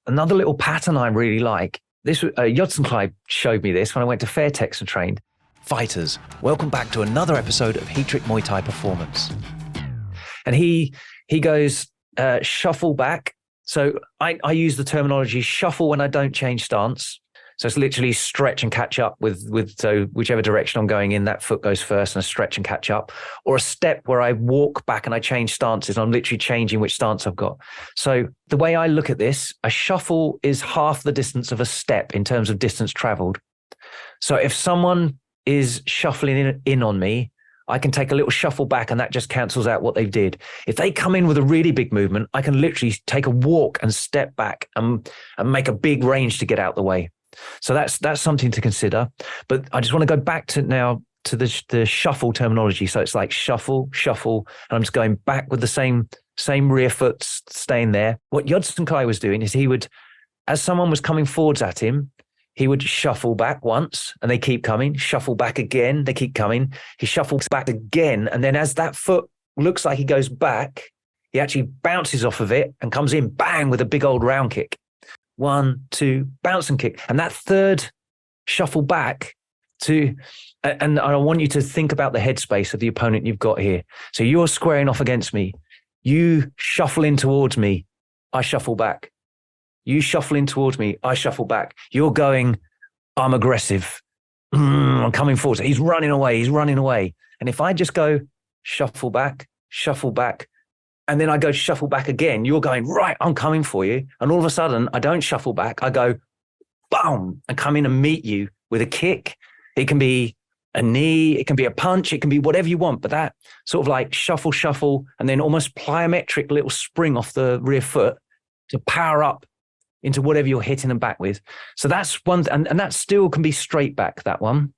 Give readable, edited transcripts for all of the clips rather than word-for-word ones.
another little pattern I really like. This Yodsanklai showed me this when I went to Fairtex and trained. Fighters, welcome back to another episode of Heatrick Muay Thai Performance. And he goes, shuffle back. So I use the terminology shuffle when I don't change stance. So it's literally stretch and catch up with so whichever direction I'm going in, that foot goes first, and a stretch and catch up. Or a step where I walk back and I change stances. I'm literally changing which stance I've got. So the way I look at this, a shuffle is half the distance of a step in terms of distance traveled. So if someone is shuffling in on me, I can take a little shuffle back and that just cancels out what they did. If they come in with a really big movement, I can literally take a walk and step back and make a big range to get out the way. So that's something to consider. But I just want to go back to now to the shuffle terminology. So it's like shuffle, shuffle, and I'm just going back with the same rear foot staying there. What Yodsanklai was doing is he would, as someone was coming forwards at him, he would shuffle back once and they keep coming, shuffle back again, they keep coming. He shuffles back again. And then as that foot looks like he goes back, he actually bounces off of it and comes in, bang, with a big old round kick. 1, 2, bounce and kick. And that third shuffle back and I want you to think about the headspace of the opponent you've got here. So you're squaring off against me. You shuffle in towards me. I shuffle back. You shuffle in towards me. I shuffle back. You're going, I'm aggressive. I'm coming forward. He's running away. He's running away. And if I just go shuffle back, and then I go shuffle back again, you're going, right, I'm coming for you. And all of a sudden, I don't shuffle back. I go, boom, and come in and meet you with a kick. It can be a knee. It can be a punch. It can be whatever you want. But that sort of like shuffle, and then almost plyometric little spring off the rear foot to power up into whatever you're hitting them back with. So that's one, and that still can be straight back, that one.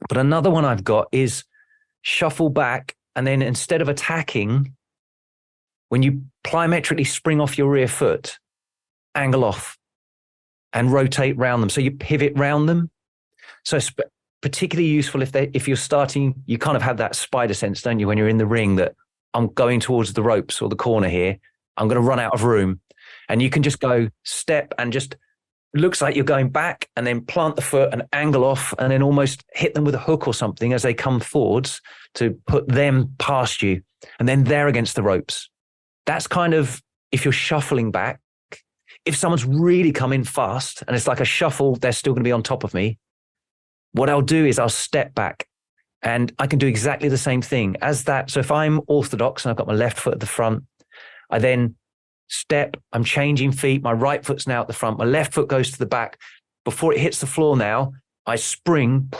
But another one I've got is shuffle back, and then instead of attacking, when you plyometrically spring off your rear foot, angle off and rotate round them. So you pivot round them. So it's particularly useful if you're starting, you kind of have that spider sense, don't you, when you're in the ring, that I'm going towards the ropes or the corner here, I'm going to run out of room. And you can just go step and just looks like you're going back and then plant the foot and angle off and then almost hit them with a hook or something as they come forwards to put them past you. And then they're against the ropes. That's kind of, if you're shuffling back, if someone's really coming fast and it's like a shuffle, they're still going to be on top of me. What I'll do is I'll step back and I can do exactly the same thing as that. So if I'm orthodox and I've got my left foot at the front, I then step, I'm changing feet. My right foot's now at the front. My left foot goes to the back. Before it hits the floor now, I spring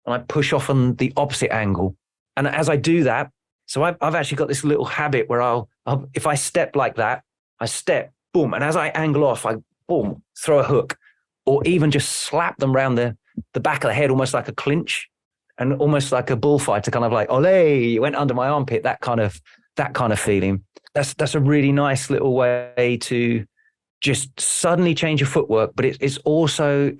and I push off on the opposite angle. And as I do that, so I've actually got this little habit where I'll if I step like that, I step, boom. And as I angle off, I, boom, throw a hook or even just slap them around the back of the head, almost like a clinch and almost like a bullfighter, kind of like, ole, you went under my armpit, that kind of feeling. That's a really nice little way to just suddenly change your footwork, but it's also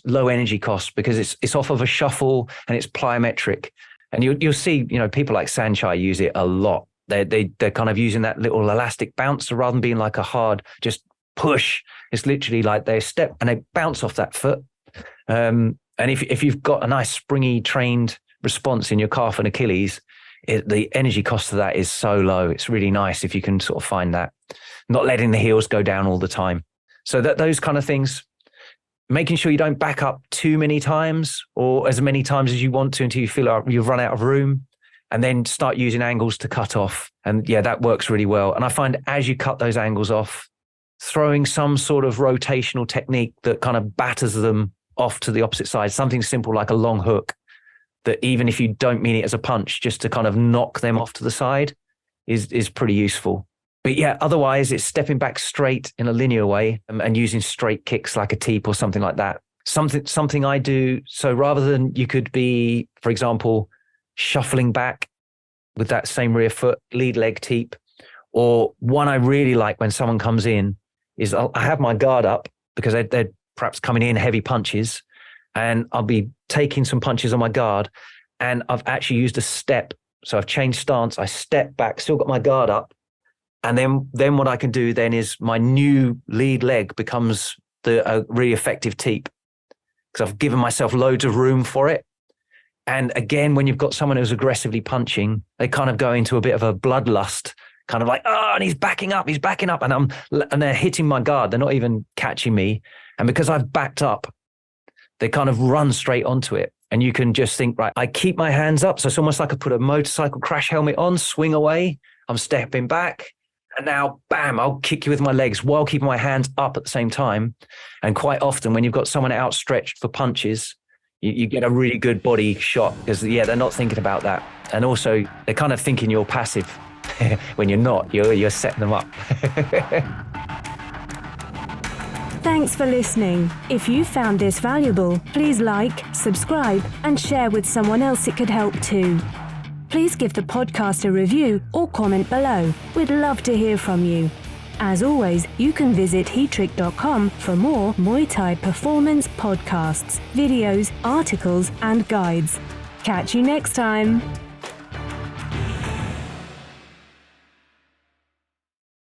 low energy cost because it's off of a shuffle and it's plyometric. And you'll see, people like Sanchai use it a lot. They're kind of using that little elastic bounce rather than being like a hard just push. It's literally like they step and they bounce off that foot. And if you've got a nice springy trained response in your calf and Achilles, the energy cost of that is so low. It's really nice if you can sort of find that, not letting the heels go down all the time. So those kind of things, making sure you don't back up too many times or as many times as you want to until you feel like you've run out of room, and then start using angles to cut off. And yeah, that works really well. And I find as you cut those angles off, throwing some sort of rotational technique that kind of batters them off to the opposite side, something simple like a long hook, that even if you don't mean it as a punch, just to kind of knock them off to the side is pretty useful. But yeah, otherwise it's stepping back straight in a linear way and using straight kicks like a teep or something like that. Something I do. So rather than you could be, for example, shuffling back with that same rear foot, lead leg teep, or one I really like when someone comes in is I have my guard up because they're perhaps coming in heavy punches, and I'll be taking some punches on my guard, and I've actually used a step. So I've changed stance. I step back, still got my guard up, And then what I can do then is my new lead leg becomes a really effective teep, because I've given myself loads of room for it. And again, when you've got someone who's aggressively punching, they kind of go into a bit of a bloodlust, kind of like, oh, and he's backing up, and they're hitting my guard. They're not even catching me. And because I've backed up, they kind of run straight onto it. And you can just think, right, I keep my hands up. So it's almost like I put a motorcycle crash helmet on, swing away, I'm stepping back. And now, bam, I'll kick you with my legs while keeping my hands up at the same time. And quite often when you've got someone outstretched for punches, you get a really good body shot, because, they're not thinking about that. And also, they're kind of thinking you're passive when you're not. You're setting them up. Thanks for listening. If you found this valuable, please like, subscribe, and share with someone else it could help too. Please give the podcast a review or comment below. We'd love to hear from you. As always, you can visit Heatrick.com for more Muay Thai performance podcasts, videos, articles, and guides. Catch you next time.